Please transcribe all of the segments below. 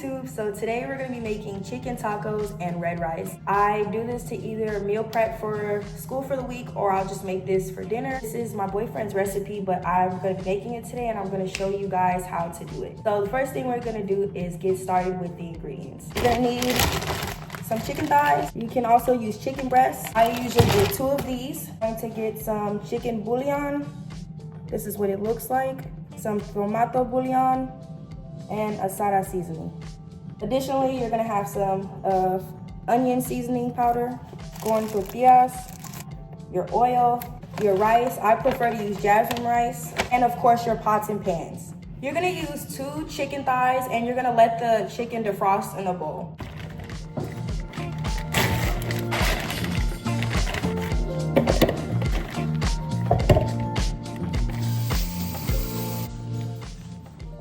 YouTube. So today we're gonna be making chicken tacos and red rice. I do this to either meal prep for school for the week or I'll just make this for dinner. This is my boyfriend's recipe, but I'm gonna be making it today and I'm gonna show you guys how to do it. So the first thing we're gonna do is get started with the ingredients. You're gonna need some chicken thighs. You can also use chicken breasts. I usually get 2 of these. I'm going to get some chicken bouillon. This is what it looks like. Some tomato bouillon and asada seasoning. Additionally, you're gonna have some onion seasoning powder, corn tortillas, your oil, your rice. I prefer to use jasmine rice, and of course your pots and pans. You're gonna use 2 chicken thighs and you're gonna let the chicken defrost in a bowl.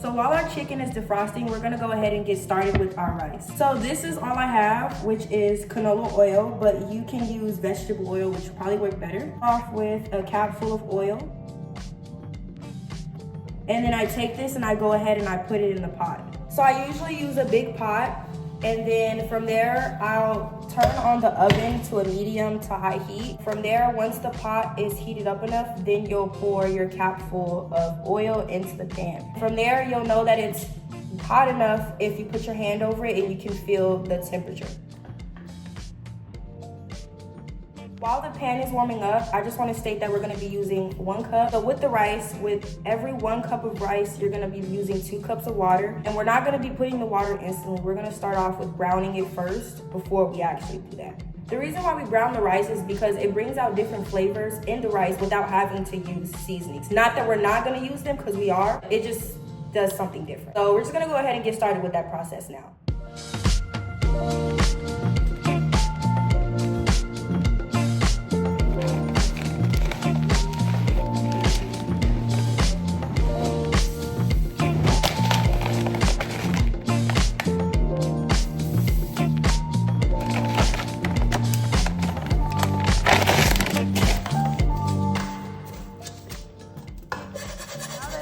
So while our chicken is defrosting, we're gonna go ahead and get started with our rice. So this is all I have, which is canola oil, but you can use vegetable oil, which will probably work better. Off with a cap full of oil. And then I take this and I go ahead and I put it in the pot. So I usually use a big pot, and then from there, I'll turn on the oven to a medium to high heat. From there, once the pot is heated up enough, then you'll pour your cap full of oil into the pan. From there, you'll know that it's hot enough if you put your hand over it and you can feel the temperature. While the pan is warming up, I just want to state that we're going to be using 1 cup. So with the rice, with every 1 cup of rice, you're going to be using 2 cups of water. And we're not going to be putting the water instantly. We're going to start off with browning it first before we actually do that. The reason why we brown the rice is because it brings out different flavors in the rice without having to use seasonings. Not that we're not going to use them, because we are. It just does something different. So we're just going to go ahead and get started with that process now.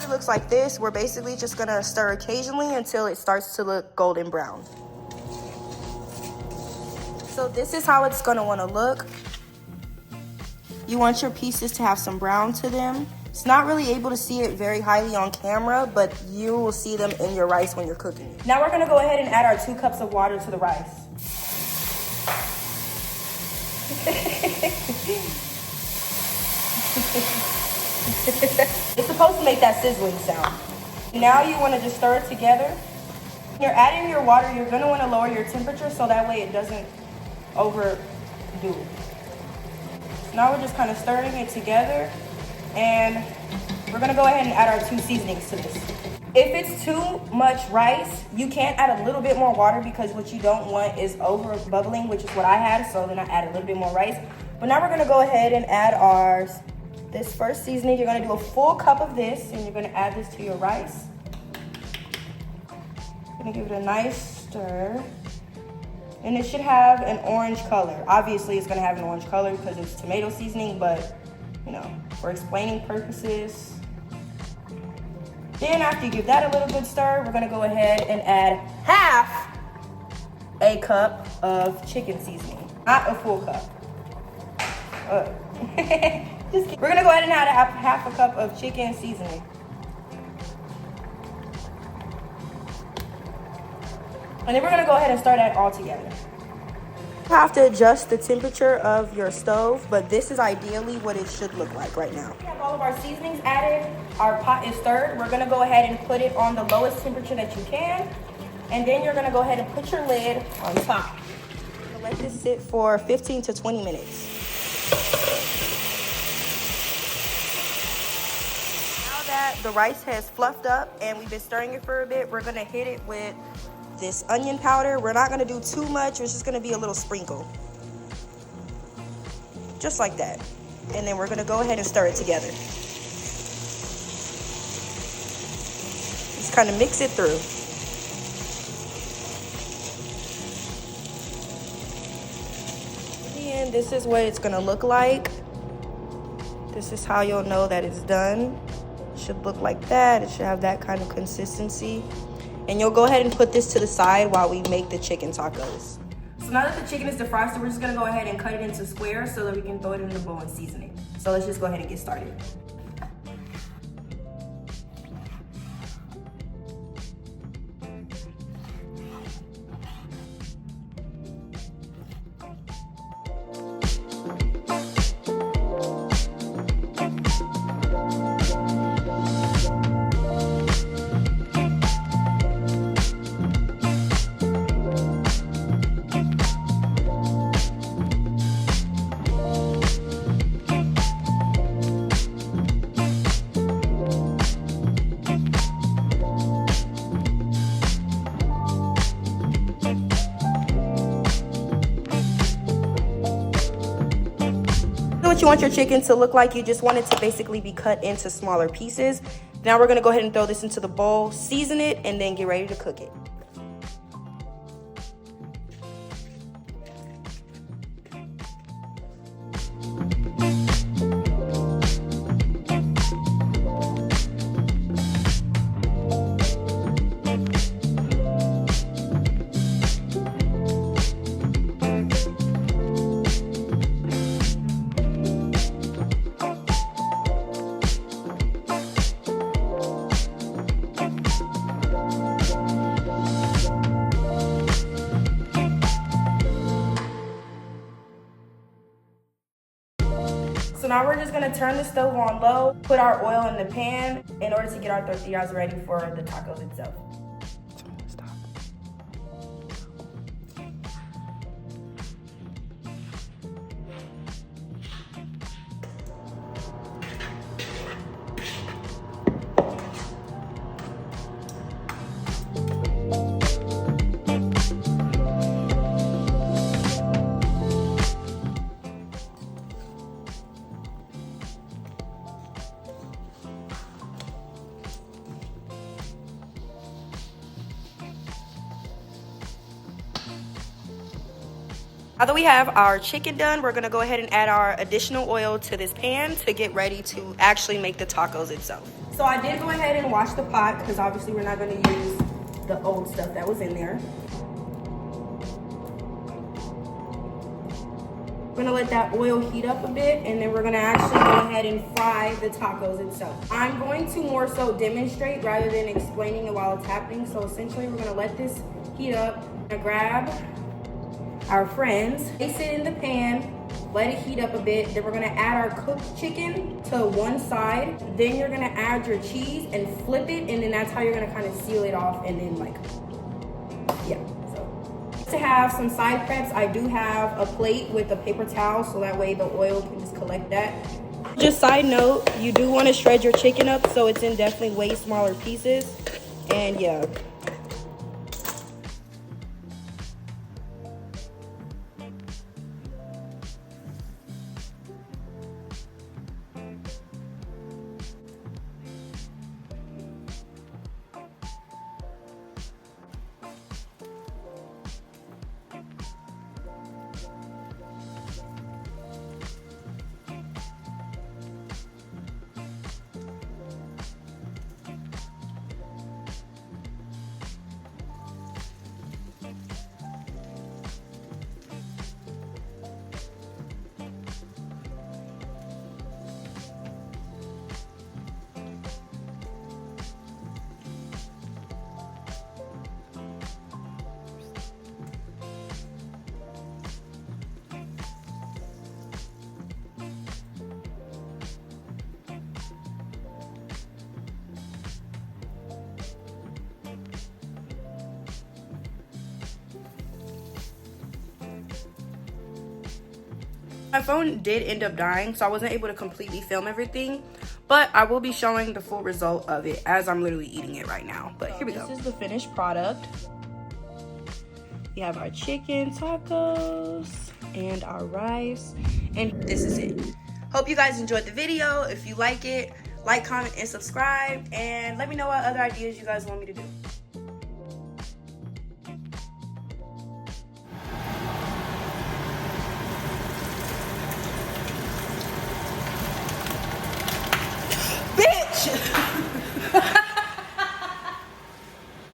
Looks like this, we're basically just gonna stir occasionally until it starts to look golden brown. So this is how it's gonna wanna look. You want your pieces to have some brown to them. It's not really able to see it very highly on camera, but you will see them in your rice when you're cooking it. Now we're gonna go ahead and add our 2 cups of water to the rice. It's supposed to make that sizzling sound. Now you want to just stir it together. When you're adding your water, you're going to want to lower your temperature so that way it doesn't overdo it. So now we're just kind of stirring it together, and we're going to go ahead and add our 2 seasonings to this. If it's too much rice, you can add a little bit more water, because what you don't want is over bubbling, which is what I had, so then I add a little bit more rice. But now we're going to go ahead and add this first seasoning. You're gonna do a full cup of this, and you're gonna add this to your rice. You're gonna give it a nice stir. And it should have an orange color. Obviously, it's gonna have an orange color because it's tomato seasoning, but you know, for explaining purposes. Then after you give that a little good stir, we're gonna go ahead and add half a cup of chicken seasoning, not a full cup. We're gonna go ahead and add half a cup of chicken seasoning. And then we're gonna go ahead and stir that all together. You have to adjust the temperature of your stove, but this is ideally what it should look like right now. We have all of our seasonings added, our pot is stirred. We're gonna go ahead and put it on the lowest temperature that you can. And then you're gonna go ahead and put your lid on top. So let this sit for 15 to 20 minutes. The rice has fluffed up and we've been stirring it for a bit. We're gonna hit it with this onion powder. We're not gonna do too much. It's just gonna be a little sprinkle. Just like that. And then we're gonna go ahead and stir it together. Just kind of mix it through. And this is what it's gonna look like. This is how you'll know that it's done. It should look like that. It should have that kind of consistency. And you'll go ahead and put this to the side while we make the chicken tacos. So now that the chicken is defrosted, we're just gonna go ahead and cut it into squares so that we can throw it in the bowl and season it. So let's just go ahead and get started. What you want your chicken to look like, you just want it to basically be cut into smaller pieces. Now we're gonna go ahead and throw this into the bowl, season it, and then get ready to cook it. So now we're just gonna turn the stove on low, put our oil in the pan in order to get our tortillas ready for the tacos itself. Now that we have our chicken done, we're gonna go ahead and add our additional oil to this pan to get ready to actually make the tacos itself. So I did go ahead and wash the pot because obviously we're not gonna use the old stuff that was in there. We're gonna let that oil heat up a bit, and then we're gonna actually go ahead and fry the tacos itself. I'm going to more so demonstrate rather than explaining it while it's happening. So essentially we're gonna let this heat up. I'm gonna grab our friends, place it in the pan, let it heat up a bit. Then we're gonna add our cooked chicken to one side. Then you're gonna add your cheese and flip it, and then that's how you're gonna kind of seal it off, and then like, yeah. So to have some side preps, I do have a plate with a paper towel so that way the oil can just collect that. Just side note, you do wanna shred your chicken up so it's in definitely way smaller pieces, and yeah. My phone did end up dying, so I wasn't able to completely film everything, but I will be showing the full result of it as I'm literally eating it right now. But here we go. This is the finished product. We have our chicken tacos and our rice, and this is it. Hope you guys enjoyed the video. If you like it, like, comment, and subscribe, and let me know what other ideas you guys want me to do. Bitch!